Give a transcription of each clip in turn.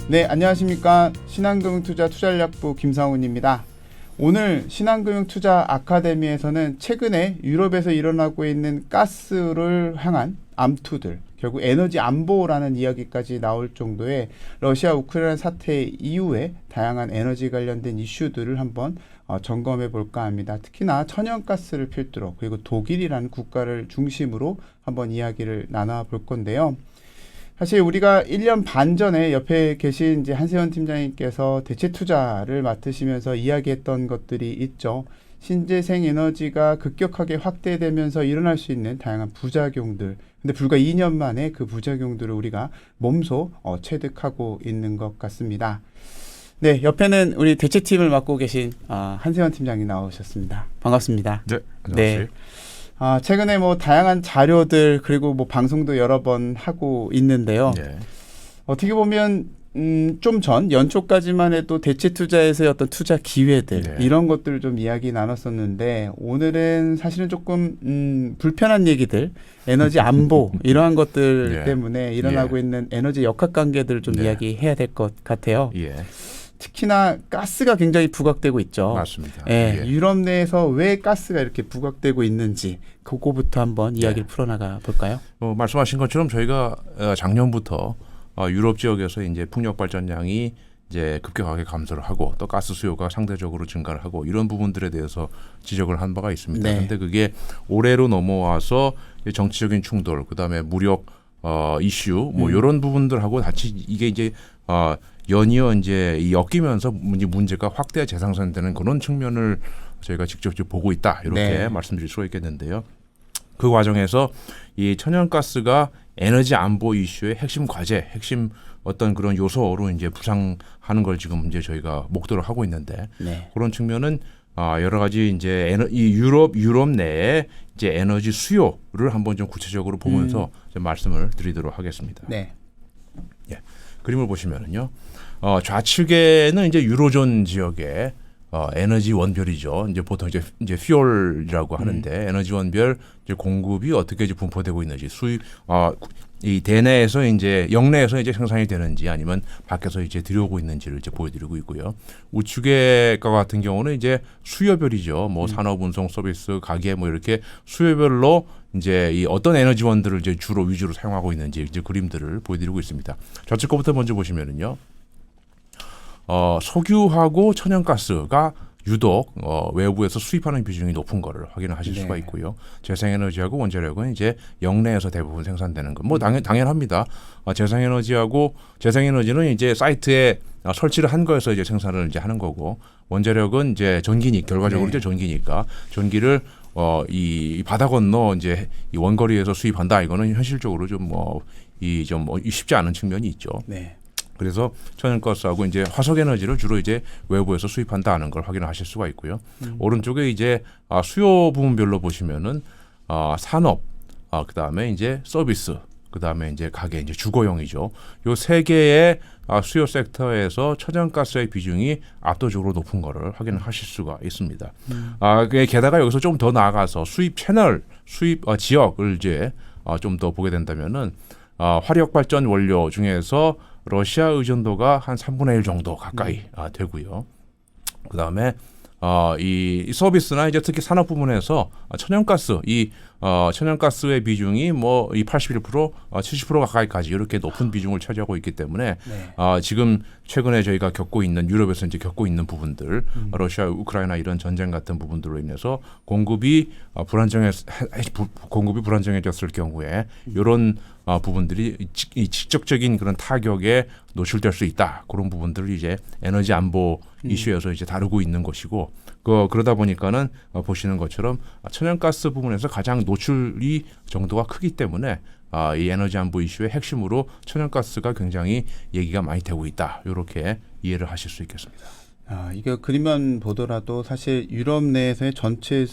네, 안녕하십니까. 신한금융투자 투자전략부 김상훈입니다. 오늘 신한금융투자 아카데미에서는 최근에 유럽에서 일어나고 있는 가스를 향한 암투들, 결국 에너지 안보라는 이야기까지 나올 정도의 러시아 우크라이나 사태 이후에 다양한 에너지 관련된 이슈들을 한번 점검해 볼까 합니다. 특히나 천연가스를 필두로 그리고 독일이라는 국가를 중심으로 한번 이야기를 나눠 볼 건데요. 사실 우리가 1년 반 전에 옆에 계신 이제 한세원 팀장님께서 대체 투자를 맡으시면서 이야기했던 것들이 있죠. 신재생 에너지가 급격하게 확대되면서 일어날 수 있는 다양한 부작용들. 근데 불과 2년 만에 그 부작용들을 우리가 몸소 체득하고 있는 것 같습니다. 네, 옆에는 우리 대체팀을 맡고 계신 한세원 팀장이 나오셨습니다. 반갑습니다. 네, 안녕하세요. 네. 최근에 뭐 다양한 자료들 그리고 뭐 방송도 여러 번 하고 있는데요. 네. 어떻게 보면 좀 전 연초까지만 해도 대체 투자에서의 어떤 투자 기회들 네. 이런 것들을 좀 이야기 나눴었는데 오늘은 사실은 조금 불편한 얘기들 에너지 안보 이러한 것들 네. 때문에 일어나고 있는 에너지 역학관계들을 좀 네. 이야기해야 될 것 같아요. 예, 특히나 가스가 굉장히 부각되고 있죠. 맞습니다. 예, 예. 유럽 내에서 왜 가스가 이렇게 부각되고 있는지 그거부터 한번 이야기를 풀어나가 볼까요? 말씀하신 것처럼 저희가 작년부터 유럽 지역에서 이제 풍력 발전량이 이제 급격하게 감소를 하고 또 가스 수요가 상대적으로 증가를 하고 이런 부분들에 대해서 지적을 한 바가 있습니다. 네. 그런데 그게 올해로 넘어와서 정치적인 충돌, 그다음에 무력 이슈 뭐 이런 부분들하고 같이 이게 이제 연이어 이제 엮이면서 문제가 확대 재생산되는 그런 측면을 저희가 직접 보고 있다 이렇게 네. 말씀드릴 수가 있겠는데요. 그 과정에서 이 천연가스가 에너지 안보 이슈의 핵심 과제, 핵심 어떤 그런 요소로 이제 부상하는 걸 지금 이제 저희가 목도를 하고 있는데 네. 그런 측면은 여러 가지 이제 이 유럽 내에 이제 에너지 수요를 한번 좀 구체적으로 보면서 좀 말씀을 드리도록 하겠습니다. 네. 예, 그림을 보시면은요, 좌측에는 이제 유로존 지역의 에너지 원별이죠. 이제 보통 이제 퓨얼이라고 하는데 에너지 원별 이제 공급이 어떻게 이제 분포되고 있는지 수입 이 대내에서 이제 영내에서 이제 생산이 되는지 아니면 밖에서 이제 들여오고 있는지를 이제 보여드리고 있고요. 우측의 거 같은 경우는 이제 수요별이죠. 뭐 산업, 운송, 서비스, 가계 뭐 이렇게 수요별로 이제 이 어떤 에너지원들을 이제 주로 위주로 사용하고 있는지 이제 그림들을 보여드리고 있습니다. 좌측 거부터 먼저 보시면은요. 석유하고 천연가스가 유독 외부에서 수입하는 비중이 높은 거를 확인을 하실 수가 네. 있고요. 재생에너지하고 원자력은 이제 영내에서 대부분 생산되는 거. 뭐 당연합니다. 재생에너지는 이제 사이트에 설치를 한 거에서 이제 생산을 이제 하는 거고 원자력은 이제 결과적으로 네. 이제 전기니까 전기를 이 바다 건너 이제 이 원거리에서 수입한다. 이거는 현실적으로 좀 쉽지 않은 측면이 있죠. 네. 그래서 천연가스하고 이제 화석에너지를 주로 이제 외부에서 수입한다는 걸 확인하실 수가 있고요. 오른쪽에 이제 수요 부문별로 보시면은 산업, 그다음에 이제 서비스, 그다음에 이제 가게, 이제 주거용이죠. 요 세 개의 수요 섹터에서 천연가스의 비중이 압도적으로 높은 거를 확인을 하실 수가 있습니다. 게다가 여기서 좀 더 나아가서 수입 채널, 수입 지역을 이제 좀 더 보게 된다면은 화력 발전 원료 중에서 러시아 의존도가 한 3분의 1 정도 가까이 되고요. 그다음에 이 서비스나 이제 특히 산업 부문에서 천연가스의 비중이 뭐 이 81%, 70% 가까이까지 이렇게 높은 비중을 차지하고 있기 때문에 네. 지금 최근에 저희가 유럽에서 이제 겪고 있는 부분들, 러시아, 우크라이나 이런 전쟁 같은 부분들로 인해서 공급이 불안정해졌을 경우에 이런 부분들이 이 직접적인 그런 타격에 노출될 수 있다. 그런 부분들을 이제 에너지 안보 이슈에서 이제 다루고 있는 것이고 그러다 보니까는 보시는 것처럼 천연가스 부분에서 가장 노출이 정도가 크기 때문에 이 에너지 안보 이슈의 핵심으로 천연가스가 굉장히 얘기가 많이 되고 있다. 이렇게 이해를 하실 수 있겠습니다. 이게 그림만 보더라도 사실 유럽 내에서의 전체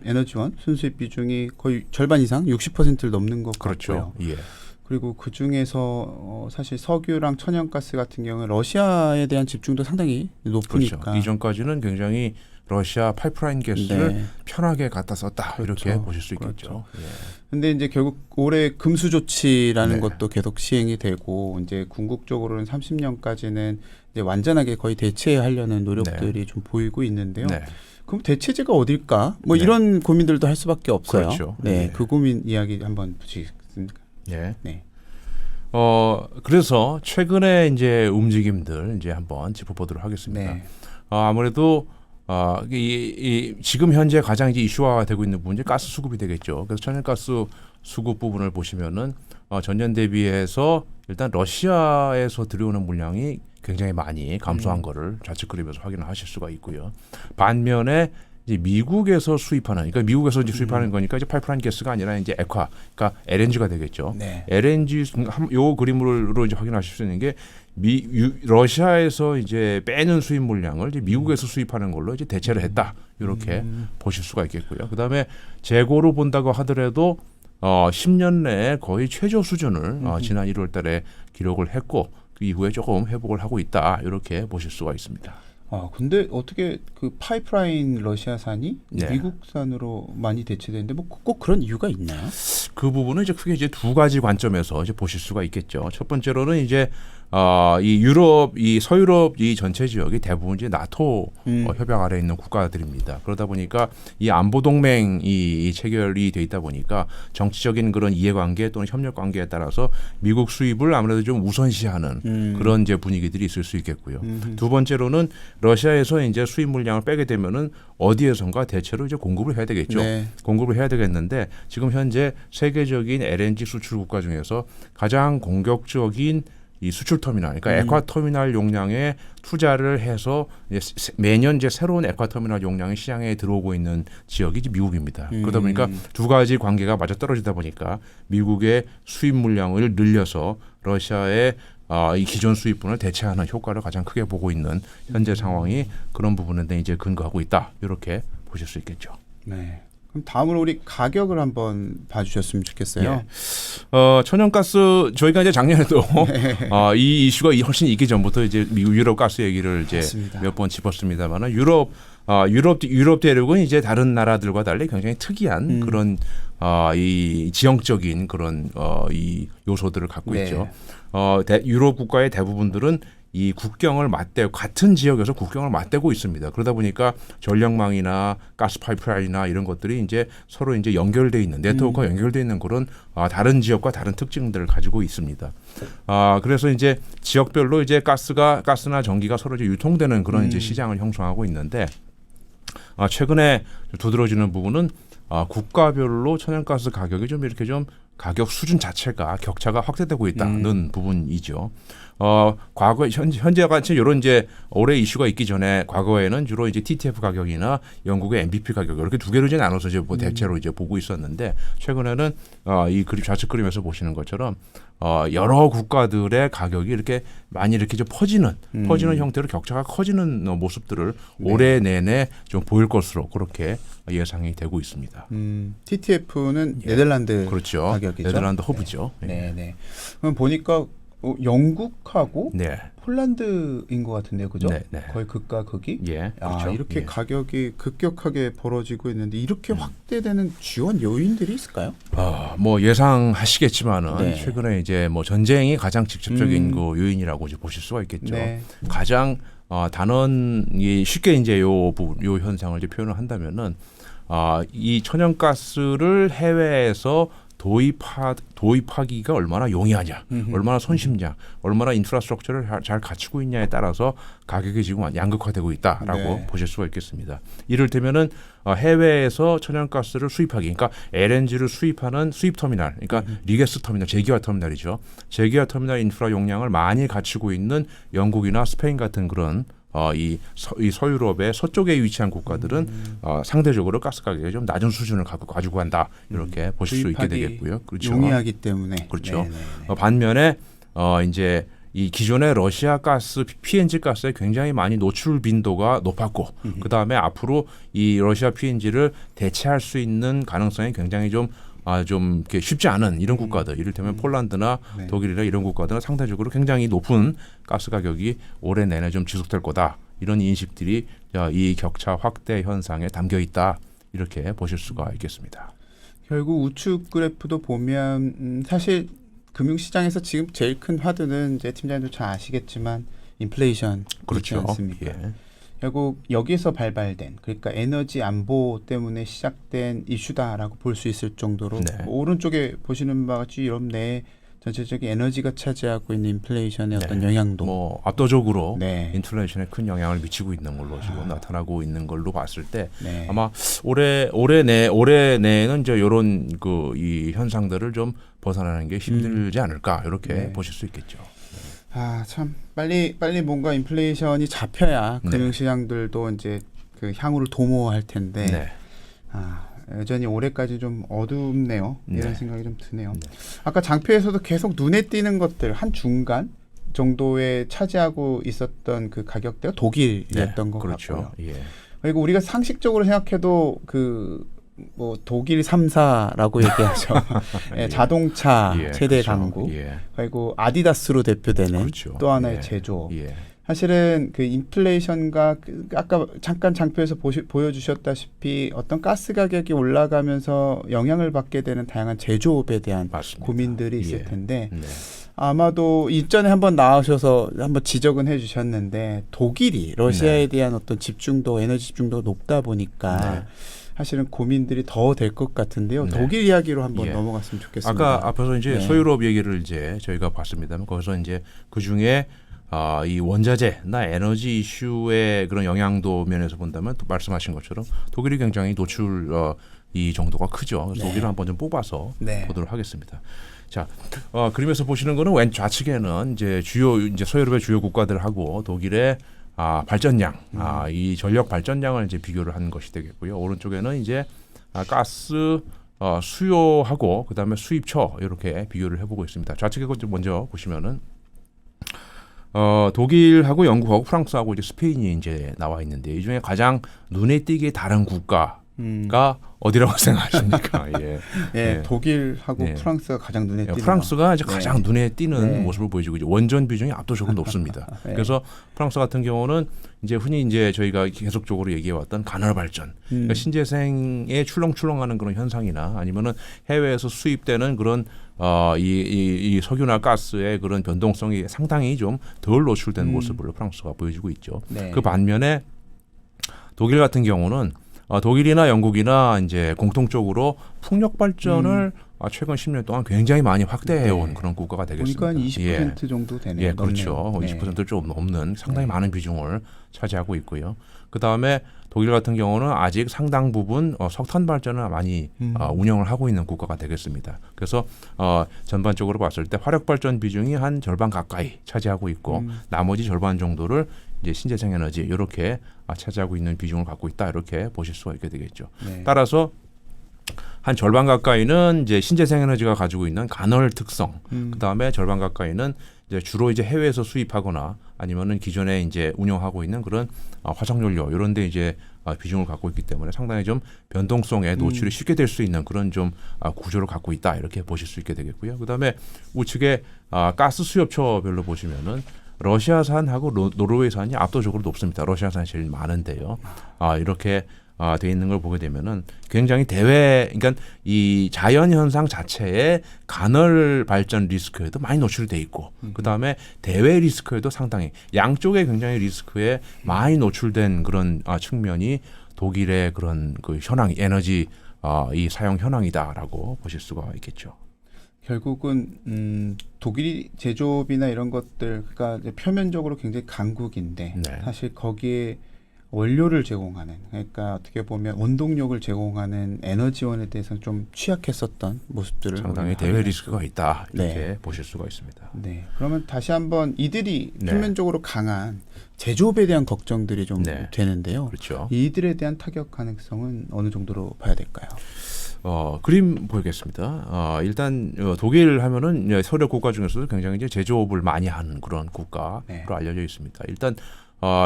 에너지원 순수입 비중이 거의 절반 이상 60%를 넘는 것 그렇죠. 같고요. 예. 그리고 그 중에서 사실 석유랑 천연가스 같은 경우는 러시아에 대한 집중도 상당히 높으니까. 그렇죠. 이전까지는 굉장히 러시아 파이프라인 가스를 네. 편하게 갖다 썼다 이렇게 그렇죠. 보실 수 있겠죠. 예. 근데 이제 결국 올해 금수 조치라는 네. 것도 계속 시행이 되고 이제 궁극적으로는 30년까지는 이제 완전하게 거의 대체하려는 노력들이 좀 보이고 있는데요. 네. 그럼 대체제가 어딜까? 뭐 네. 이런 고민들도 할 수밖에 없어요. 그렇죠. 네, 네. 그 고민 이야기 한번 보시겠습니까? 예. 네. 그래서 최근에 이제 움직임들 이제 한번 짚어보도록 하겠습니다. 네. 아무래도 지금 현재 가장 이제 이슈화가 되고 있는 부분이 가스 수급이 되겠죠. 그래서 천연가스 수급 부분을 보시면은 전년 대비해서 일단 러시아에서 들여오는 물량이 굉장히 많이 감소한 거를 좌측 그림에서 확인을 하실 수가 있고요. 반면에 이제 미국에서 수입하는, 그러니까 미국에서 이제 수입하는 거니까 이제 파이프라인 가스가 아니라 이제 액화, 그러니까 LNG가 되겠죠. 네. LNG 요 그림으로 이제 확인하실 수 있는 게 러시아에서 이제 빼는 수입 물량을 이제 미국에서 수입하는 걸로 이제 대체를 했다. 이렇게 보실 수가 있겠고요. 그다음에 재고로 본다고 하더라도 10년 내에 거의 최저 수준을 지난 1월달에 기록을 했고 그 이후에 조금 회복을 하고 있다. 이렇게 보실 수가 있습니다. 근데 어떻게 그 파이프라인 러시아산이 네. 미국산으로 많이 대체되는데 뭐 꼭 그런 이유가 있나요? 그 부분은 이제 크게 이제 두 가지 관점에서 이제 보실 수가 있겠죠. 첫 번째로는 이제 이 서유럽 이 전체 지역이 대부분 이제 나토 협약 아래 있는 국가들입니다. 그러다 보니까 이 안보 동맹 이 체결이 돼 있다 보니까 정치적인 그런 이해관계 또는 협력 관계에 따라서 미국 수입을 아무래도 좀 우선시하는 그런 이제 분위기들이 있을 수 있겠고요. 두 번째로는 러시아에서 이제 수입 물량을 빼게 되면은 어디에선가 대체로 이제 공급을 해야 되겠죠. 네. 공급을 해야 되겠는데 지금 현재 세계적인 LNG 수출 국가 중에서 가장 공격적인 이 수출 터미널, 그러니까 액화 터미널 용량에 투자를 해서 매년 이제 새로운 액화 터미널 용량이 시장에 들어오고 있는 지역이 이제 미국입니다. 그러다 보니까 두 가지 관계가 맞아 떨어지다 보니까 미국의 수입 물량을 늘려서 러시아의 이 기존 수입분을 대체하는 효과를 가장 크게 보고 있는 현재 상황이 그런 부분에 이제 근거하고 있다. 이렇게 보실 수 있겠죠. 네. 그럼 다음으로 우리 가격을 한번 봐주셨으면 좋겠어요. 예. 천연가스 저희가 이제 작년에도 이 이슈가 훨씬 있기 전부터 이제 미국 유럽 가스 얘기를 이제 몇 번 짚었습니다만은 유럽 대륙은 이제 다른 나라들과 달리 굉장히 특이한 그런 이 지형적인 그런 이 요소들을 갖고 네. 있죠. 유럽 국가의 대부분들은 이 국경을 맞대고 같은 지역에서 국경을 맞대고 있습니다. 그러다 보니까 전력망이나 가스 파이프라인이나 이런 것들이 이제 서로 이제 연결돼 있는 네트워크가 연결돼 있는 그런 다른 지역과 다른 특징들을 가지고 있습니다. 그래서 이제 지역별로 이제 가스나 전기가 서로 이제 유통되는 그런 이제 시장을 형성하고 있는데 최근에 두드러지는 부분은 국가별로 천연가스 가격이 좀 이렇게 좀 가격 수준 자체가 격차가 확대되고 있다는 부분이죠. 과거 현재 같이 이런 이제 올해 이슈가 있기 전에 과거에는 주로 이제 TTF 가격이나 영국의 MBP 가격 이렇게 두 개로 이제 나눠서 이제 대체로 이제 보고 있었는데 최근에는 이 그림 좌측 그림에서 보시는 것처럼 여러 국가들의 가격이 이렇게 많이 이렇게 좀 퍼지는 형태로 격차가 커지는 모습들을 올해 내내 좀 보일 것으로 그렇게 예상이 되고 있습니다. TTF는 네덜란드 그렇죠. 가격이죠. 네덜란드 허브죠. 네. 그럼 보니까 영국하고 네. 폴란드인 것 같은데요, 그죠? 네. 거의 극과 극이. 예, 그렇죠. 이렇게 예. 가격이 급격하게 벌어지고 있는데 이렇게 확대되는 주원 요인들이 있을까요? 뭐 예상하시겠지만은 네. 최근에 이제 뭐 전쟁이 가장 직접적인 그 요인이라고 이제 보실 수가 있겠죠. 네. 가장 단언이 쉽게 이제 요 현상을 이제 표현을 한다면은 이 천연가스를 해외에서 도입하기가 얼마나 용이하냐, 얼마나 손쉽냐, 얼마나 인프라스트럭처를 잘 갖추고 있냐에 따라서 가격이 지금 양극화되고 있다라고 네. 보실 수가 있겠습니다. 이를테면은 해외에서 천연가스를 수입하기, 그러니까 LNG를 수입하는 수입 터미널, 그러니까 리게스 터미널, 제기화 터미널이죠. 제기화 터미널 인프라 용량을 많이 갖추고 있는 영국이나 스페인 같은 그런 이 서유럽의 서쪽에 위치한 국가들은 상대적으로 가스 가격이 좀 낮은 수준을 가지고 간다 이렇게 보실 수 있게 되겠고요. 그렇죠. 용이하기 때문에. 그렇죠. 네네네. 반면에 이제 이 기존의 러시아 가스, PNG 가스에 굉장히 많이 노출 빈도가 높았고 그 다음에 앞으로 이 러시아 PNG를 대체할 수 있는 가능성이 굉장히 좀 이렇게 쉽지 않은 이런 국가들, 이를테면 폴란드나 네. 독일이나 이런 국가들은 상대적으로 굉장히 높은 가스 가격이 올해 내내 좀 지속될 거다. 이런 인식들이 이 격차 확대 현상에 담겨 있다 이렇게 보실 수가 있겠습니다. 결국 우측 그래프도 보면 사실 금융시장에서 지금 제일 큰 화두는 이제 팀장님도 잘 아시겠지만 인플레이션 그렇죠. 있지 않습니까? 예. 결국 여기서 발발된 그러니까 에너지 안보 때문에 시작된 이슈다라고 볼 수 있을 정도로 네. 뭐 오른쪽에 보시는 바와 같이 유럽 내 전체적인 에너지가 차지하고 있는 인플레이션의 어떤 영향도 뭐 압도적으로 네. 인플레이션에 큰 영향을 미치고 있는 걸로 지금 나타나고 있는 걸로 봤을 때 네. 아마 올해 내에는 이제 이런 이 현상들을 좀 벗어나는 게 힘들지 않을까 이렇게 네. 보실 수 있겠죠. 참 빨리 뭔가 인플레이션이 잡혀야 네. 금융시장들도 이제 그 향후를 도모할 텐데 네. 여전히 올해까지 좀 어둡네요. 이런 네. 생각이 좀 드네요. 네. 아까 장표에서도 계속 눈에 띄는 것들 한 중간 정도에 차지하고 있었던 그 가격대가 독일이었던 것 그렇죠. 같고요. 예. 그리고 우리가 상식적으로 생각해도 뭐 독일 3사라고 얘기하죠. 예, 자동차 최대 그렇죠. 강국 예. 그리고 아디다스로 대표되는 그렇죠. 또 하나의 예. 제조. 예. 사실은 그 인플레이션과 아까 잠깐 장표에서 보여주셨다시피 어떤 가스 가격이 올라가면서 영향을 받게 되는 다양한 제조업에 대한 맞습니다. 고민들이 있을 예. 텐데 네. 아마도 이전에 한번 나오셔서 한번 지적은 해주셨는데 독일이 러시아에 대한 어떤 집중도 에너지 집중도가 높다 보니까 네. 사실은 고민들이 더 될 것 같은데요. 네. 독일 이야기로 한번 예. 넘어갔으면 좋겠습니다. 아까 앞에서 이제 네. 서유럽 얘기를 이제 저희가 봤습니다만 거기서 이제 그 중에 이 원자재나 에너지 이슈의 그런 영향도 면에서 본다면 또 말씀하신 것처럼 독일이 굉장히 노출 이 정도가 크죠. 그래서 네. 독일을 한번 좀 뽑아서 네. 보도록 하겠습니다. 자, 그림에서 보시는 거는 왼 좌측에는 이제 서유럽의 주요 국가들하고 독일의 발전량, 이 전력 발전량을 이제 비교를 한 것이 되겠고요. 오른쪽에는 이제 가스 수요하고 그다음에 수입처 이렇게 비교를 해보고 있습니다. 좌측에 먼저 보시면은 독일하고 영국하고 프랑스하고 이제 스페인이 이제 나와 있는데 이 중에 가장 눈에 띄게 다른 국가가 어디라고 생각하십니까? 예. 예, 독일하고 네. 프랑스가 가장 눈에 띄는 프랑스가 이제 네. 가장 눈에 띄는 네. 모습을 보여주고 이제 원전 비중이 압도적으로 높습니다. 네. 그래서 프랑스 같은 경우는 이제 흔히 이제 저희가 계속적으로 얘기해왔던 간헐 발전, 그러니까 신재생에 출렁출렁하는 그런 현상이나 아니면은 해외에서 수입되는 그런 이 석유나 가스의 그런 변동성이 상당히 좀 덜 노출된 모습을 프랑스가 보여주고 있죠. 네. 그 반면에 독일 같은 경우는 독일이나 영국이나 이제 공통적으로 풍력 발전을 최근 10년 동안 굉장히 많이 확대해온 네. 그런 국가가 되겠습니다. 보니까 한 20% 정도 되네요. 예, 그렇죠. 넘네요. 20%를 좀 넘는 상당히 네. 많은 비중을 차지하고 있고요. 그 다음에 독일 같은 경우는 아직 상당 부분 석탄 발전을 많이 운영을 하고 있는 국가가 되겠습니다. 그래서 전반적으로 봤을 때 화력 발전 비중이 한 절반 가까이 차지하고 있고 나머지 절반 정도를 이제 신재생 에너지 이렇게 차지하고 있는 비중을 갖고 있다 이렇게 보실 수가 있게 되겠죠. 네. 따라서 한 절반 가까이는 이제 신재생 에너지가 가지고 있는 간헐 특성, 그 다음에 절반 가까이는 이제 주로 이제 해외에서 수입하거나 아니면은 기존에 이제 운영하고 있는 그런 화석연료 이런데 이제 비중을 갖고 있기 때문에 상당히 좀 변동성에 노출이 쉽게 될 수 있는 그런 좀 구조를 갖고 있다 이렇게 보실 수 있게 되겠고요. 그 다음에 우측에 가스 수요처별로 보시면은 러시아산하고 노르웨이산이 압도적으로 높습니다. 러시아산이 제일 많은데요. 이렇게 돼 있는 걸 보게 되면은 굉장히 그러니까 이 자연 현상 자체의 간헐 발전 리스크에도 많이 노출돼 있고, 그 다음에 대외 리스크에도 상당히 양쪽에 굉장히 리스크에 많이 노출된 그런 측면이 독일의 그런 그 현황, 이 사용 현황이다라고 보실 수가 있겠죠. 결국은 독일이 제조업이나 이런 것들 그러니까 이제 표면적으로 굉장히 강국인데 네. 사실 거기에 원료를 제공하는 그러니까 어떻게 보면 원동력을 제공하는 에너지원에 대해서는 좀 취약했었던 모습들을 상당히 대외 리스크가 있다 이렇게 네. 보실 수가 있습니다. 네. 그러면 다시 한번 이들이 네. 표면적으로 강한 제조업에 대한 걱정들이 좀 네. 되는데요. 그렇죠. 이들에 대한 타격 가능성은 어느 정도로 봐야 될까요? 그림 보이겠습니다. 일단 독일 하면은 서력 국가 중에서도 굉장히 이제 제조업을 많이 하는 그런 국가로 네. 알려져 있습니다. 일단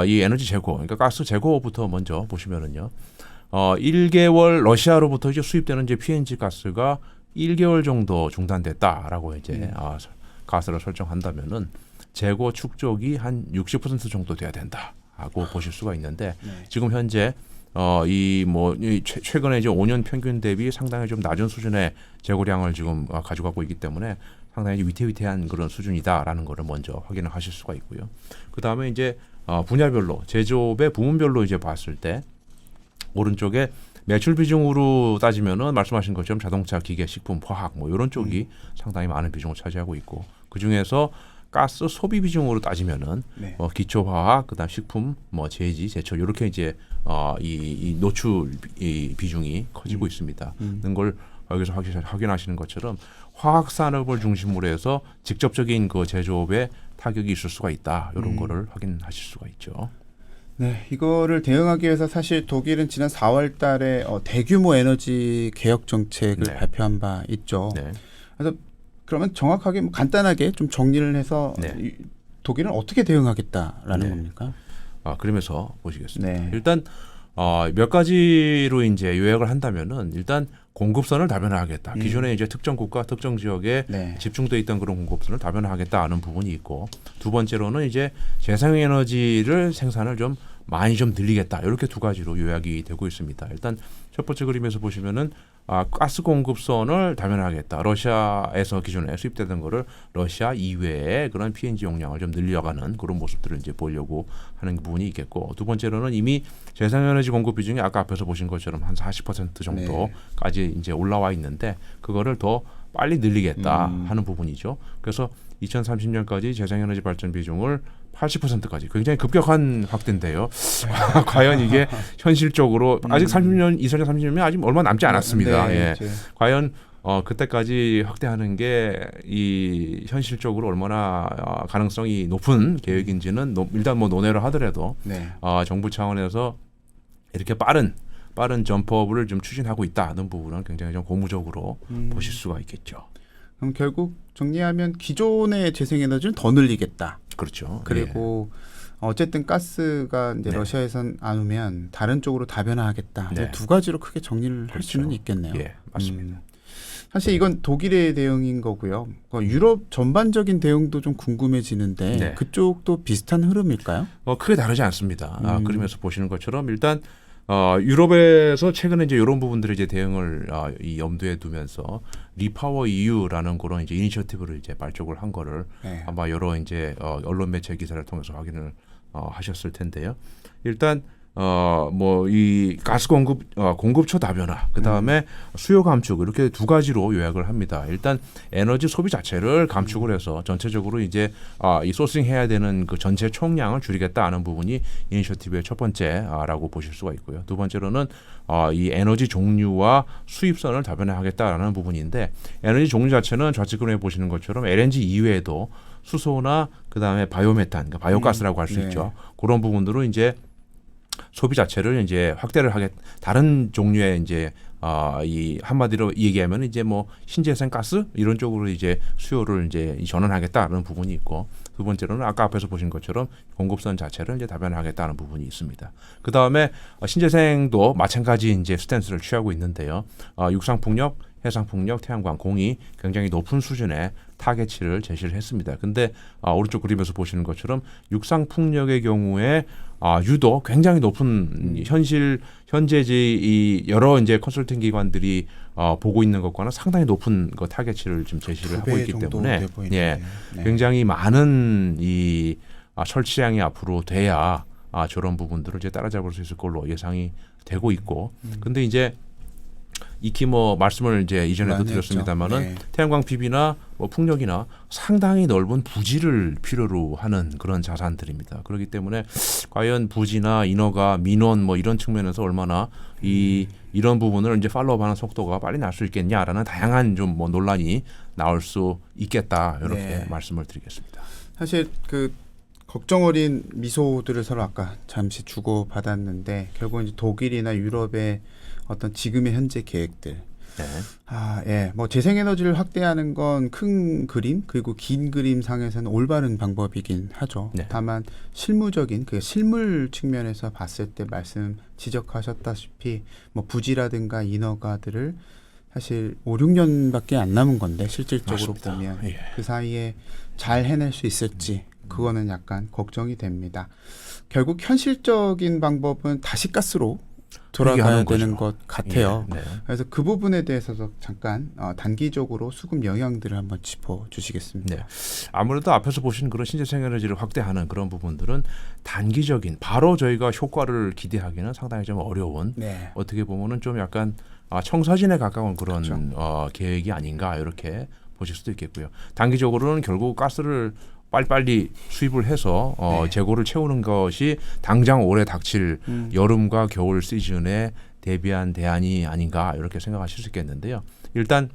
이 에너지 재고, 그러니까 가스 재고부터 먼저 보시면은요. 1개월 러시아로부터 이제 수입되는 이제 PNG 가스가 1개월 정도 중단됐다라고 이제 가스를 설정한다면은 재고 축적이 한 60% 정도 돼야 된다. 하고 보실 수가 있는데 네. 지금 현재 최근에 이제 5년 평균 대비 상당히 좀 낮은 수준의 재고량을 지금 가져가고 있기 때문에 상당히 위태위태한 그런 수준이다라는 거를 먼저 확인을 하실 수가 있고요. 그 다음에 이제 분야별로 제조업의 부문별로 이제 봤을 때 오른쪽에 매출 비중으로 따지면은 말씀하신 것처럼 자동차, 기계, 식품, 화학 뭐 이런 쪽이 상당히 많은 비중을 차지하고 있고 그 중에서 가스 소비 비중으로 따지면은 네. 기초화학, 그다음 식품, 제지, 제철 이렇게 이제 이 노출 이 비중이 커지고 있습니다. 는 걸 여기서 확인하시는 것처럼 화학 산업을 중심으로 해서 직접적인 그 제조업에 타격이 있을 수가 있다. 이런 거를 확인하실 수가 있죠. 네, 이거를 대응하기 위해서 사실 독일은 지난 4월 달에 대규모 에너지 개혁 정책을 네. 발표한 바 있죠. 네. 그래서 그러면 정확하게 간단하게 좀 정리를 해서 네. 독일은 어떻게 대응하겠다라는 네. 겁니까? 그러면서 보시겠습니다. 네. 일단 몇 가지로 이제 요약을 한다면은 일단 공급선을 다변화하겠다. 기존에 이제 특정 국가, 특정 지역에 네. 집중돼 있던 그런 공급선을 다변화하겠다 하는 부분이 있고 두 번째로는 이제 재생에너지를 생산을 좀 많이 좀 늘리겠다. 이렇게 두 가지로 요약이 되고 있습니다. 일단 첫 번째 그림에서 보시면은 가스 공급선을 다변화하겠다. 러시아에서 기존에 수입되던 거를 러시아 이외에 그런 PNG 용량을 좀 늘려가는 그런 모습들을 이제 보려고 하는 부분이 있겠고 두 번째로는 이미 재생에너지 공급 비중이 아까 앞에서 보신 것처럼 한 40% 정도까지 이제 올라와 있는데 그거를 더 빨리 늘리겠다 하는 부분이죠. 그래서 2030년까지 재생에너지 발전 비중을 80%까지 굉장히 급격한 확대인데요. 과연 이게 현실적으로 아직 2030년면 아직 얼마 남지 않았습니다. 네, 예. 이제. 과연 그때까지 확대하는 게 이 현실적으로 얼마나 가능성이 높은 계획인지는 일단 논의를 하더라도 네. 정부 차원에서 이렇게 빠른 점프업을 좀 추진하고 있다는 부분은 굉장히 좀 고무적으로 보실 수가 있겠죠. 그럼 결국 정리하면 기존의 재생에너지는 더 늘리겠다. 그렇죠. 그리고 어쨌든 가스가 이제 네. 러시아에선 안 오면 다른 쪽으로 다변화하겠다. 네. 두 가지로 크게 정리를 할 그렇죠. 수는 있겠네요. 예, 맞습니다. 사실 이건 독일의 대응인 거고요. 유럽 전반적인 대응도 좀 궁금해지는데 네. 그쪽도 비슷한 흐름일까요? 크게 다르지 않습니다. 그러면서 보시는 것처럼 일단 유럽에서 최근에 이제 이런 부분들을 이제 대응을 이 염두에 두면서 리파워 EU라는 그런 이제 이니셔티브를 이제 발족을 한 거를 네. 아마 여러 이제 언론 매체 기사를 통해서 확인을 하셨을 텐데요. 일단 이 가스 공급처 다변화, 그 다음에 수요 감축 이렇게 두 가지로 요약을 합니다. 일단 에너지 소비 자체를 감축을 해서 전체적으로 이제 이 소싱해야 되는 그 전체 총량을 줄이겠다 하는 부분이 이니셔티브의 첫 번째라고 보실 수가 있고요. 두 번째로는 이 에너지 종류와 수입선을 다변화하겠다라는 부분인데 에너지 종류 자체는 좌측 그림에 보시는 것처럼 LNG 이외에도 수소나 그 다음에 바이오메탄, 그러니까 바이오가스라고 할 수 네. 있죠. 그런 부분으로 이제 소비 자체를 이제 확대를 다른 종류의 이제 이 한마디로 얘기하면 이제 뭐 신재생 가스 이런 쪽으로 이제 수요를 이제 전환하겠다는 부분이 있고 두 번째로는 아까 앞에서 보신 것처럼 공급선 자체를 이제 다변화하겠다는 부분이 있습니다. 그 다음에 신재생도 마찬가지 이제 스탠스를 취하고 있는데요. 육상풍력, 해상풍력, 태양광, 공이 굉장히 높은 수준의 타겟치를 제시를 했습니다. 근데 오른쪽 그림에서 보시는 것처럼 육상풍력의 경우에 유독 굉장히 높은 현재 이 여러 이제 컨설팅 기관들이 보고 있는 것과는 상당히 높은 그 타겟치를 좀 제시를 하고 있기 때문에 예, 네. 굉장히 많은 이 설치량이 앞으로 돼야 저런 부분들을 이제 따라잡을 수 있을 걸로 예상이 되고 있고 근데 이제 익히 뭐 말씀을 이제 이전에도 드렸습니다만은 네. 태양광 PV나 뭐 풍력이나 상당히 넓은 부지를 필요로 하는 그런 자산들입니다. 그렇기 때문에 과연 부지나 인허가, 민원 뭐 이런 측면에서 얼마나 이런 부분을 이제 팔로우하는 속도가 빨리 날 수 있겠냐라는 다양한 좀 뭐 논란이 나올 수 있겠다 이렇게 네. 말씀을 드리겠습니다. 사실 그 걱정 어린 미소들을 서로 아까 잠시 주고 받았는데 결국 이제 독일이나 유럽의 어떤 지금의 현재 계획들. 네. 예. 뭐 재생에너지를 확대하는 건 큰 그림 그리고 긴 그림 상에서는 올바른 방법이긴 하죠. 네. 다만 실무적인 그 실물 측면에서 봤을 때 말씀 지적하셨다시피 뭐 부지라든가 인허가들을 사실 5, 6년밖에 안 남은 건데 실질적으로 맞습니다. 보면 예. 그 사이에 잘 해낼 수 있을지 그거는 약간 걱정이 됩니다. 결국 현실적인 방법은 다시 가스로 돌아가야 되는 것 같아요. 네. 그래서 그 부분에 대해서도 잠깐 단기적으로 수급 영향들을 한번 짚어주시겠습니다. 네. 아무래도 앞에서 보신 그런 신재생 에너지를 확대하는 그런 부분들은 단기적인 바로 저희가 효과를 기대하기는 상당히 좀 어려운 네. 어떻게 보면은 좀 약간 청사진에 가까운 그런 그렇죠. 계획이 아닌가 이렇게 보실 수도 있겠고요. 단기적으로는 결국 가스를 빨리빨리 수입을 해서 네. 재고를 채우는 것이 당장 올해 닥칠 여름과 겨울 시즌에 대비한 대안이 아닌가 이렇게 생각하실 수 있겠는데요. 일단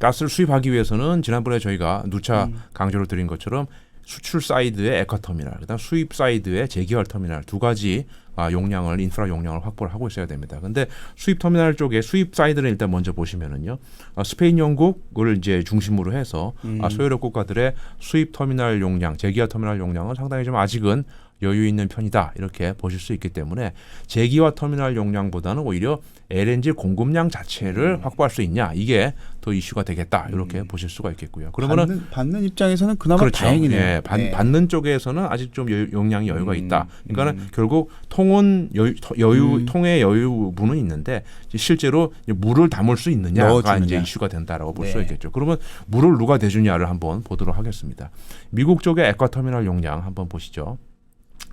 가스를 수입하기 위해서는 지난번에 저희가 누차 강조를 드린 것처럼 수출 사이드의 에커터미널, 그다음 수입 사이드의 재개발 터미널 두 가지 인프라 용량을 확보를 하고 있어야 됩니다. 근데 수입 터미널 쪽에 수입 사이드를 일단 먼저 보시면은요, 스페인, 영국을 이제 중심으로 해서 소유력 국가들의 수입 터미널 용량, 재개발 터미널 용량은 상당히 좀 아직은 여유 있는 편이다 이렇게 보실 수 있기 때문에 재기화 터미널 용량보다는 오히려 LNG 공급량 자체를 확보할 수 있냐 이게 더 이슈가 되겠다 이렇게 보실 수가 있겠고요. 그러면은 받는 입장에서는 그나마 그렇죠. 다행이네요. 예, 받는 쪽에서는 아직 좀 용량이 여유가 있다. 그러니까는 결국 통은 통의 여유분은 있는데 실제로 물을 담을 수 있느냐가 넣어주느냐. 이제 이슈가 된다라고 볼 수 네. 있겠죠. 그러면 물을 누가 대주냐를 한번 보도록 하겠습니다. 미국 쪽의 에쿼터미널 용량 한번 보시죠.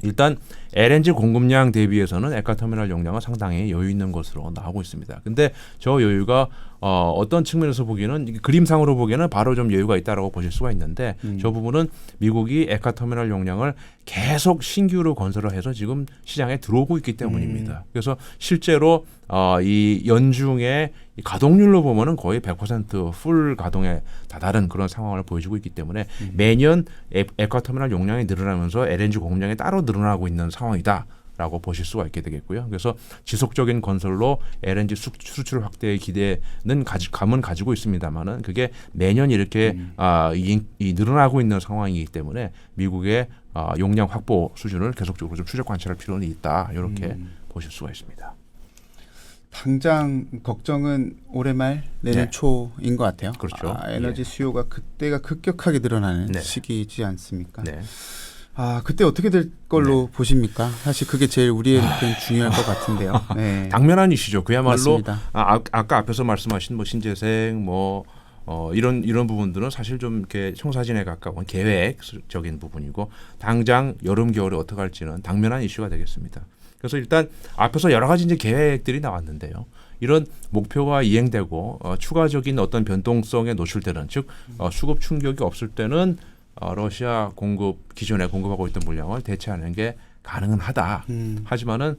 일단 LNG 공급량 대비해서는 에카터미널 용량은 상당히 여유 있는 것으로 나오고 있습니다. 근데 저 여유가 어떤 측면에서 보기에는 그림상으로 보기에는 바로 좀 여유가 있다라고 보실 수가 있는데 저 부분은 미국이 에카터미널 용량을 계속 신규로 건설을 해서 지금 시장에 들어오고 있기 때문입니다. 그래서 실제로 이 연중에 이 가동률로 보면은 거의 100%풀 가동에 다다른 그런 상황을 보여주고 있기 때문에 매년 에쿼터미널 용량이 늘어나면서 LNG 공급량이 따로 늘어나고 있는 상황이다라고 보실 수가 있게 되겠고요. 그래서 지속적인 건설로 LNG 수출 확대의 기대는 감은 가지고 있습니다만은 그게 매년 이렇게 이 늘어나고 있는 상황이기 때문에 미국의 용량 확보 수준을 계속적으로 좀 추적 관찰할 필요는 있다. 이렇게 보실 수가 있습니다. 당장 걱정은 올해 말 내년 네. 초인 것 같아요. 그렇죠. 에너지 수요가 그때가 급격하게 늘어나는 네. 시기이지 않습니까? 네. 그때 어떻게 될 걸로 보십니까? 사실 그게 제일 우리에게는 중요할 것 같은데요. 네. 당면한 이슈죠. 그야말로 맞습니다. 아까 앞에서 말씀하신 뭐 신재생 이런 부분들은 사실 좀 이렇게 청사진에 가까운 계획적인 부분이고 당장 여름 겨울에 어떻게 할지는 당면한 이슈가 되겠습니다. 그래서 일단 앞에서 여러 가지 이제 계획들이 나왔는데요. 이런 목표가 이행되고 추가적인 어떤 변동성에 노출되는 즉 수급 충격이 없을 때는 러시아 기존에 공급하고 있던 물량을 대체하는 게 가능은 하다. 하지만은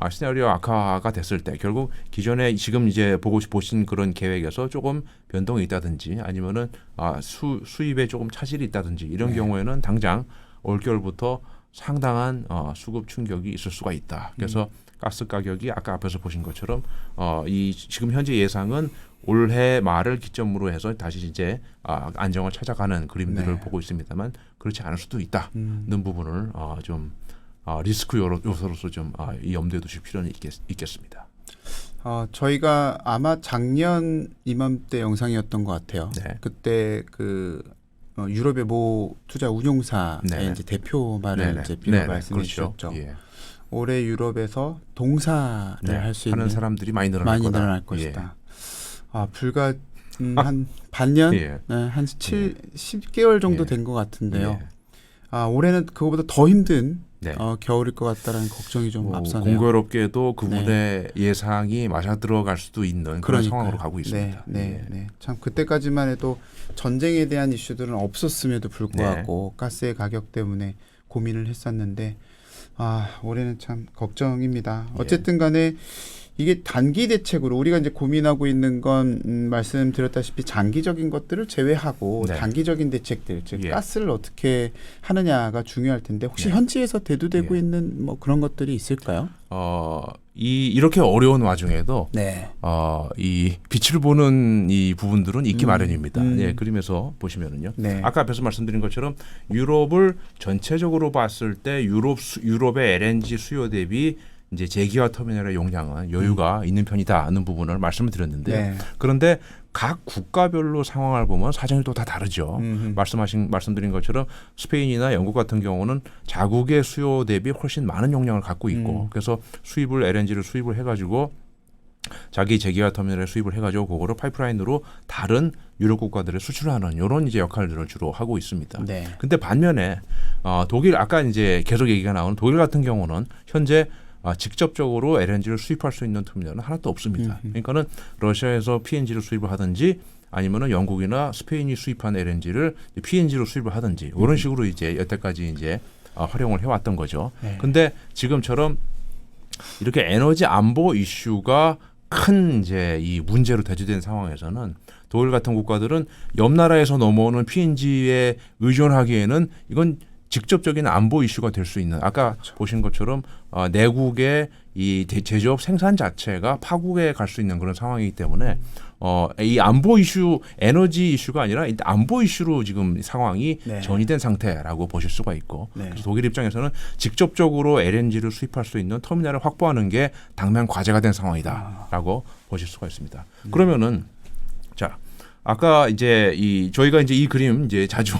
시나리오 악화가 됐을 때 결국 기존에 지금 이제 보신 그런 계획에서 조금 변동이 있다든지 아니면은 수입에 조금 차질이 있다든지 이런 경우에는 당장 올겨울부터 상당한 수급 충격이 있을 수가 있다. 그래서 가스 가격이 아까 앞에서 보신 것처럼 이 지금 현재 예상은 올해 말을 기점으로 해서 다시 이제 안정을 찾아가는 그림들을 보고 있습니다만 그렇지 않을 수도 있다는 부분을 좀 리스크 요소로서 좀 이 염두에 두실 필요는 있겠습니다. 저희가 아마 작년 이맘때 영상이었던 것 같아요. 네. 그때 유럽의 모 투자 운용사의 네. 이제 대표 말을 네. 이제 빌어 네. 말씀해 그렇죠. 주셨죠. 예. 올해 유럽에서 동사를 할 수 있는 하는 사람들이 많이 늘어날 것이다. 불과 한 반년, 예. 한 10개월 정도 예. 된 것 같은데요. 예. 올해는 그거보다 더 힘든 네. 겨울일 것 같다라는 걱정이 좀 앞서네요. 공교롭게도 그분의 예상이 맞아 들어갈 수도 있는 그런 상황으로 가고 있습니다. 네. 참 그때까지만 해도 전쟁에 대한 이슈들은 없었음에도 불구하고 가스의 가격 때문에 고민을 했었는데 올해는 참 걱정입니다. 어쨌든 간에 이게 단기 대책으로 우리가 이제 고민하고 있는 건 말씀드렸다시피 장기적인 것들을 제외하고 네. 단기적인 대책들, 즉 예. 가스를 어떻게 하느냐가 중요할 텐데 혹시 네. 현지에서 대두되고 있는 뭐 그런 것들이 있을까요? 이렇게 어려운 와중에도 네. 이 빛을 보는 이 부분들은 있기 마련입니다. 예, 그림에서 보시면은요. 네. 아까 앞에서 말씀드린 것처럼 유럽을 전체적으로 봤을 때 유럽의 LNG 수요 대비 이제 제기화 터미널의 용량은 여유가 있는 편이다 하는 부분을 말씀을 드렸는데요. 네. 그런데 각 국가별로 상황을 보면 사정이 또 다 다르죠. 말씀드린 것처럼 스페인이나 영국 같은 경우는 자국의 수요 대비 훨씬 많은 용량을 갖고 있고 그래서 LNG를 수입을 해가지고 자기 제기화 터미널에 수입을 해가지고 그거를 파이프라인으로 다른 유럽 국가들에 수출하는 이런 이제 역할들을 주로 하고 있습니다. 네. 근데 반면에 독일 아까 이제 계속 얘기가 나오는 독일 같은 경우는 현재 직접적으로 LNG를 수입할 수 있는 터미널은 하나도 없습니다. 그러니까는 러시아에서 PNG를 수입을 하든지 아니면은 영국이나 스페인이 수입한 LNG를 PNG로 수입을 하든지 이런 식으로 이제 여태까지 이제 활용을 해왔던 거죠. 네. 근데 지금처럼 이렇게 에너지 안보 이슈가 큰 이제 이 문제로 대두된 상황에서는 독일 같은 국가들은 옆 나라에서 넘어오는 PNG에 의존하기에는 이건 직접적인 안보 이슈가 될 수 있는 아까 보신 것처럼 내국의 이 제조업 생산 자체가 파국에 갈 수 있는 그런 상황이기 때문에 이 안보 이슈 에너지 이슈가 아니라 안보 이슈로 지금 상황이 네. 전이된 상태라고 보실 수가 있고 네. 그래서 독일 입장에서는 직접적으로 LNG를 수입할 수 있는 터미널을 확보하는 게 당면 과제가 된 상황이다라고 보실 수가 있습니다. 그러면은 자 아까 이제 저희가 이제 이 그림 이제 자주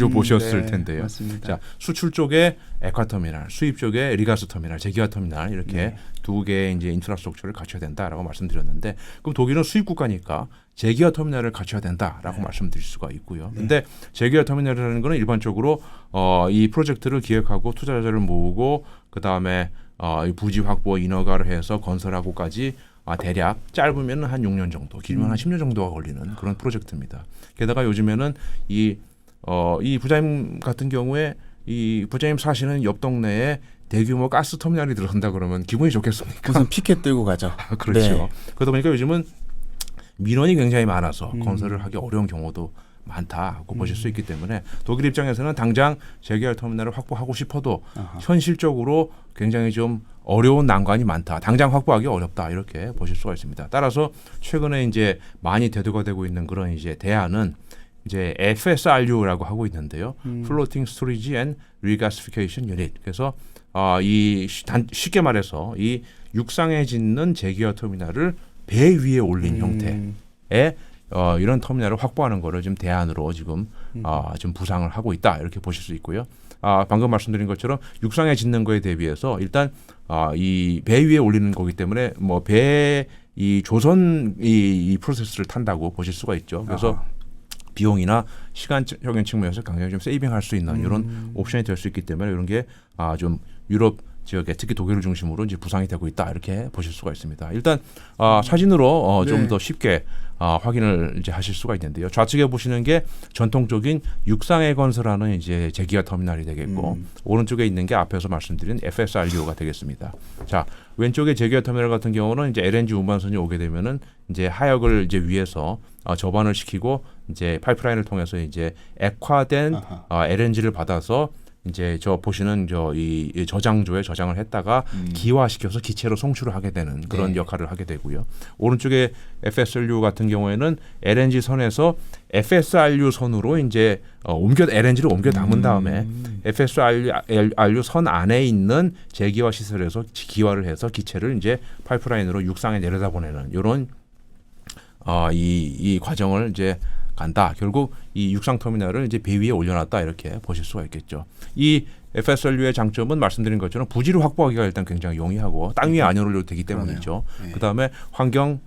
보셨을 네, 텐데요. 맞습니다. 자 수출 쪽에 액화터미널, 수입 쪽에 리가스 터미널, 제기화 터미널 이렇게 네. 두 개의 이제 인프라스트럭처를 갖춰야 된다라고 말씀드렸는데 그럼 독일은 수입 국가니까 제기화 터미널을 갖춰야 된다라고 말씀드릴 수가 있고요. 근데 제기화 터미널이라는 거는 일반적으로 이 프로젝트를 기획하고 투자자를 모으고 그 다음에 이 부지 확보 인허가를 해서 건설하고까지 대략 짧으면 한 6년 정도, 길면 한 10년 정도가 걸리는 그런 프로젝트입니다. 게다가 요즘에는 이 부자님 같은 경우에 이 부자님 사시는 옆 동네에 대규모 가스 터미널이 들어간다 그러면 기분이 좋겠습니까? 무슨 피켓 들고 가죠. 그렇죠. 네. 그러다 보니까 요즘은 민원이 굉장히 많아서 건설을 하기 어려운 경우도 많다고 보실 수 있기 때문에 독일 입장에서는 당장 제기화 터미널을 확보하고 싶어도 현실적으로 굉장히 좀 어려운 난관이 많다. 당장 확보하기 어렵다. 이렇게 보실 수가 있습니다. 따라서 최근에 이제 많이 대두가 되고 있는 그런 이제 대안은 이제 FSRU라고 하고 있는데요. Floating Storage and Regasification Unit. 그래서 쉽게 말해서 이 육상에 짓는 제기화 터미널을 배 위에 올린 형태의 이런 터미널을 확보하는 거를 지금 대안으로 지금 좀 부상을 하고 있다 이렇게 보실 수 있고요. 방금 말씀드린 것처럼 육상에 짓는 거에 대비해서 일단 이 배 위에 올리는 거기 때문에 뭐 배 이 조선 이 프로세스를 탄다고 보실 수가 있죠. 그래서 비용이나 시간적인 측면에서 굉장히 좀 세이빙할 수 있는 이런 옵션이 될 수 있기 때문에 이런 게 좀 유럽 지역에 특히 독일을 중심으로 이제 부상이 되고 있다 이렇게 보실 수가 있습니다. 일단 사진으로 좀 더 쉽게 확인을 이제 하실 수가 있는데요. 좌측에 보시는 게 전통적인 육상에 건설하는 이제 제기화 터미널이 되겠고 오른쪽에 있는 게 앞에서 말씀드린 FSRU가 되겠습니다. 자 왼쪽에 제기화 터미널 같은 경우는 이제 LNG 운반선이 오게 되면은 이제 하역을 이제 위에서 접안을 시키고 이제 파이프라인을 통해서 이제 액화된 LNG를 받아서 이제 보시는 이 저장조에 저장을 했다가 기화시켜서 기체로 송출을 하게 되는 그런 역할을 하게 되고요. 오른쪽에 FSRU 같은 경우에는 LNG 선에서 FSRU 선으로 이제 LNG를 옮겨 담은 다음에 FSRU 선 안에 있는 제기화 시설에서 기화를 해서 기체를 이제 파이프라인으로 육상에 내려다 보내는 이런 이 과정을 이제 간다. 결국 이 육상 터미널을 이제 배 위에 올려놨다 이렇게 보실 수가 있겠죠. 이 FSRU의 장점은 말씀드린 것처럼 부지를 확보하기가 일단 굉장히 용이하고 땅 위에 안 올려도 되기 때문이죠. 네. 그다음에 환경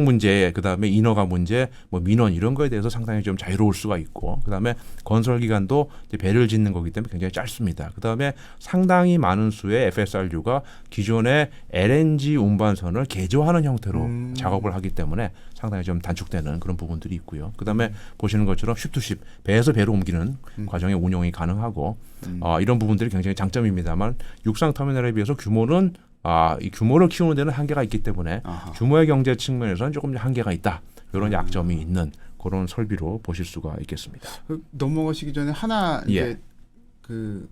문제, 그다음에 인허가 문제, 뭐 민원 이런 거에 대해서 상당히 좀 자유로울 수가 있고, 그다음에 건설 기간도 이제 배를 짓는 거기 때문에 굉장히 짧습니다. 그다음에 상당히 많은 수의 FSRU가 기존의 LNG 운반선을 개조하는 형태로 작업을 하기 때문에 상당히 좀 단축되는 그런 부분들이 있고요. 그다음에 보시는 것처럼 쉽 배에서 배로 옮기는 과정의 운용이 가능하고 이런 부분들이 굉장히 장점입니다만 육상 터미널에 비해서 규모는 이 규모를 키우는 데는 한계가 있기 때문에 규모의 경제 측면에서는 조금 한계가 있다. 이런 약점이 있는 그런 설비로 보실 수가 있겠습니다. 넘어가시기 전에 하나 이제 그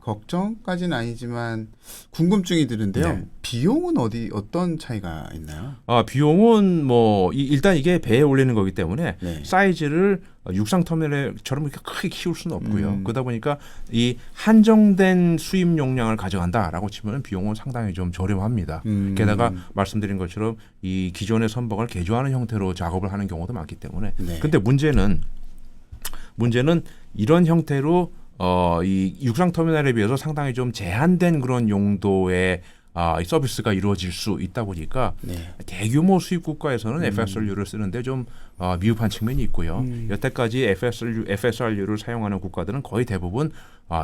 걱정까지는 아니지만 궁금증이 드는데요. 네. 비용은 어떤 차이가 있나요? 비용은 뭐 일단 이게 배에 올리는 거기 때문에 네. 사이즈를 육상 터미널처럼 이렇게 크게 키울 수는 없고요. 그러다 보니까 이 한정된 수입 용량을 가져간다라고 치면 비용은 상당히 좀 저렴합니다. 게다가 말씀드린 것처럼 이 기존의 선박을 개조하는 형태로 작업을 하는 경우도 많기 때문에. 네. 근데 문제는 이런 형태로 이 육상 터미널에 비해서 상당히 좀 제한된 그런 용도의 이 서비스가 이루어질 수 있다 보니까 네. 대규모 수입 국가에서는 FSRU를 쓰는데 좀 미흡한 측면이 있고요. 여태까지 FSRU를 사용하는 국가들은 거의 대부분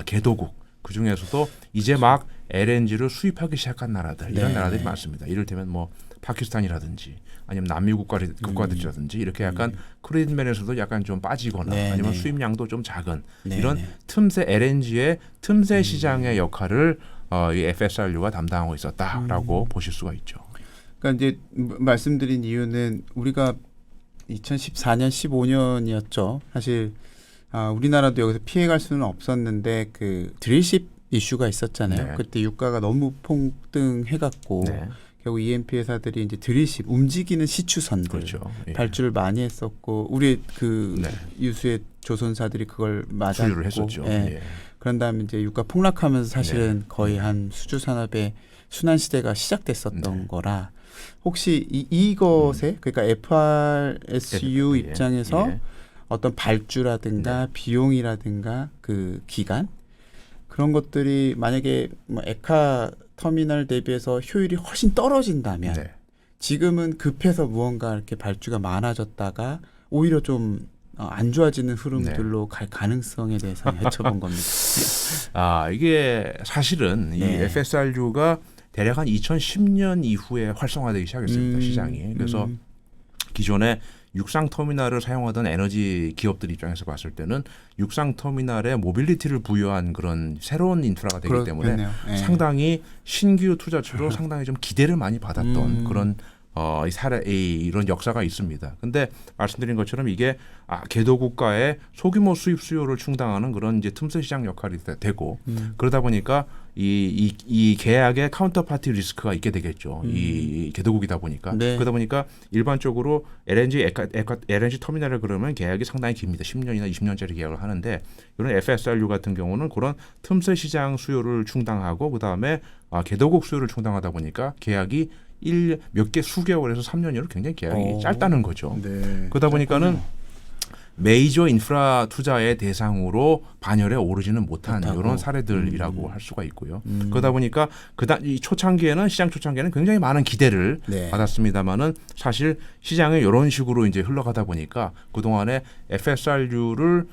개도국, 그 중에서도 이제 막 LNG를 수입하기 시작한 나라들, 이런 네. 나라들이 많습니다. 이를테면 뭐 파키스탄이라든지 아니면 남미 국가들이라든지 이렇게 약간 크레딧 면에서도 약간 좀 빠지거나 네, 아니면 네. 수입량도 좀 작은 네, 이런 네. 틈새 LNG의 틈새 시장의 역할을 이 FSRU가 담당하고 있었다라고 보실 수가 있죠. 그러니까 이제 말씀드린 이유는 우리가 2014년, 15년이었죠. 사실 우리나라도 여기서 피해갈 수는 없었는데 그 드릴십 이슈가 있었잖아요. 네. 그때 유가가 너무 폭등해갖고 네, 결국 EMP 회사들이 이제 드릴십 움직이는 시추선들 그렇죠. 예. 발주를 많이 했었고 우리 그 네. 유수의 조선사들이 그걸 맞았고 수주를 했었죠. 예. 예. 그런 다음에 이제 유가 폭락하면서 사실은 거의 한 수주 산업의 순환 시대가 시작됐었던 네. 거라 혹시 이것에 그러니까 FRSU 예. 입장에서 예. 어떤 발주라든가 비용이라든가 그 기간 그런 것들이 만약에 뭐 에카 터미널 대비해서 효율이 훨씬 떨어진다면 네. 지금은 급해서 무언가 이렇게 발주가 많아졌다가 오히려 좀 안 좋아지는 흐름들로 갈 가능성에 대해서 여쭤본 겁니다. 이게 사실은 이 네. FSRU가 대략 한 2010년 이후에 활성화되기 시작했습니다. 시장이. 그래서 기존에 육상 터미널을 사용하던 에너지 기업들 입장에서 봤을 때는 육상 터미널에 모빌리티를 부여한 그런 새로운 인프라가 되기 때문에 네. 상당히 신규 투자처로 상당히 좀 기대를 많이 받았던 그런 이런 역사가 있습니다. 근데 말씀드린 것처럼 이게 개도 국가의 소규모 수입 수요를 충당하는 그런 이제 틈새 시장 역할이 되고 그러다 보니까 이 계약에 카운터파티 리스크가 있게 되겠죠. 이 개도국이다 보니까 네. 그러다 보니까 일반적으로 LNG 터미널을 그러면 계약이 상당히 깁니다. 10년이나 20년짜리 계약을 하는데 이런 FSRU 같은 경우는 그런 틈새 시장 수요를 충당하고 그 다음에 개도국 수요를 충당하다 보니까 계약이 몇 개 수개월에서 3년이로 굉장히 계약이 짧다는 거죠. 네. 그러다 보니까는 메이저 인프라 투자의 대상으로 반열에 오르지는 못한 못하고. 이런 사례들이라고 할 수가 있고요. 그러다 보니까 이 초창기에는 시장 초창기에는 굉장히 많은 기대를 네. 받았습니다만은 사실 시장에 이런 식으로 이제 흘러가다 보니까 그 동안에 FSRU를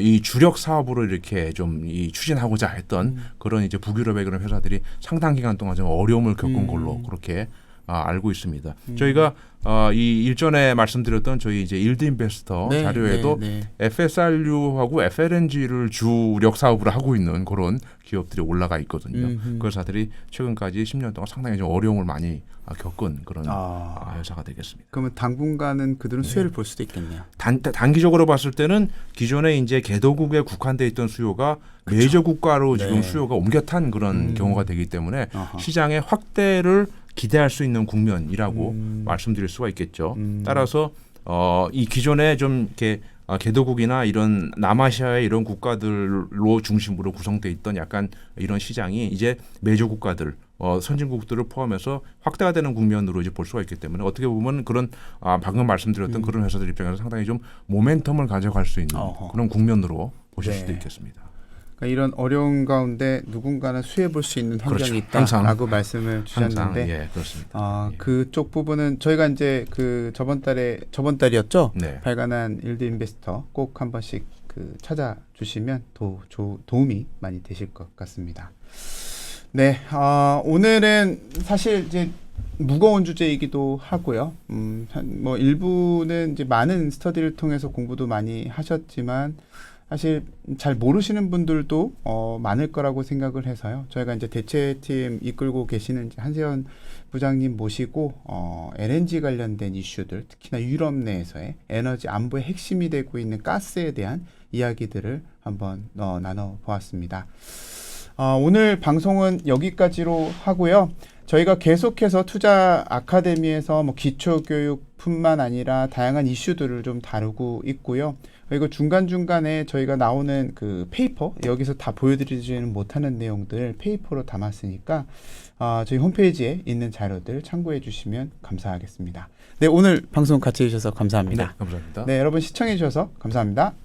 이 주력 사업으로 이렇게 좀 추진하고자 했던 그런 이제 북유럽의 그런 회사들이 상당 기간 동안 좀 어려움을 겪은 걸로 그렇게 알고 있습니다. 저희가 이 일전에 말씀드렸던 저희 이제 일드 인베스터 네, 자료에도 네, 네. FSRU하고 FLNG를 주력 사업으로 하고 있는 그런 기업들이 올라가 있거든요. 그 회사들이 최근까지 10년 동안 상당히 좀 어려움을 많이 겪은 그런 회사가 되겠습니다. 그러면 당분간은 그들은 수혜를 볼 수도 있겠네요. 단기적으로 봤을 때는 기존에 이제 개도국에 국한돼 있던 수요가 메이저 국가로 네. 지금 수요가 옮겨 탄 그런 경우가 되기 때문에 아하. 시장의 확대를 기대할 수 있는 국면이라고 말씀드릴 수가 있겠죠. 따라서 이 기존에 좀 이렇게 개도국이나 이런 남아시아의 이런 국가들로 중심으로 구성돼 있던 약간 이런 시장이 이제 메이저 국가들 선진국들을 포함해서 확대가 되는 국면으로 이제 볼 수가 있기 때문에 어떻게 보면 그런 방금 말씀드렸던 그런 회사들 입장에서 상당히 좀 모멘텀을 가져갈 수 있는 그런 국면으로 보실 네. 수도 있겠습니다. 그러니까 이런 어려운 가운데 누군가는 수혜 볼 수 있는 환경이 그렇죠. 있다라고 말씀을 주셨는데 항상 예, 그렇습니다. 예. 그쪽 부분은 저희가 이제 그 저번 달이었죠. 네. 발간한 일드 인베스터 꼭 한 번씩 그 찾아주시면 도움이 많이 되실 것 같습니다. 네, 오늘은 사실 이제 무거운 주제이기도 하고요. 뭐 일부는 이제 많은 스터디를 통해서 공부도 많이 하셨지만 사실 잘 모르시는 분들도 많을 거라고 생각을 해서요. 저희가 이제 대체팀 이끌고 계시는 이제 한세현 부장님 모시고 LNG 관련된 이슈들, 특히나 유럽 내에서의 에너지 안보의 핵심이 되고 있는 가스에 대한 이야기들을 한번 나눠 보았습니다. 오늘 방송은 여기까지로 하고요. 저희가 계속해서 투자 아카데미에서 뭐 기초교육뿐만 아니라 다양한 이슈들을 좀 다루고 있고요. 그리고 중간중간에 저희가 나오는 그 페이퍼, 여기서 다 보여드리지는 못하는 내용들 페이퍼로 담았으니까 저희 홈페이지에 있는 자료들 참고해 주시면 감사하겠습니다. 네, 오늘 방송 같이 해주셔서 감사합니다. 네, 감사합니다. 네, 여러분 시청해 주셔서 감사합니다.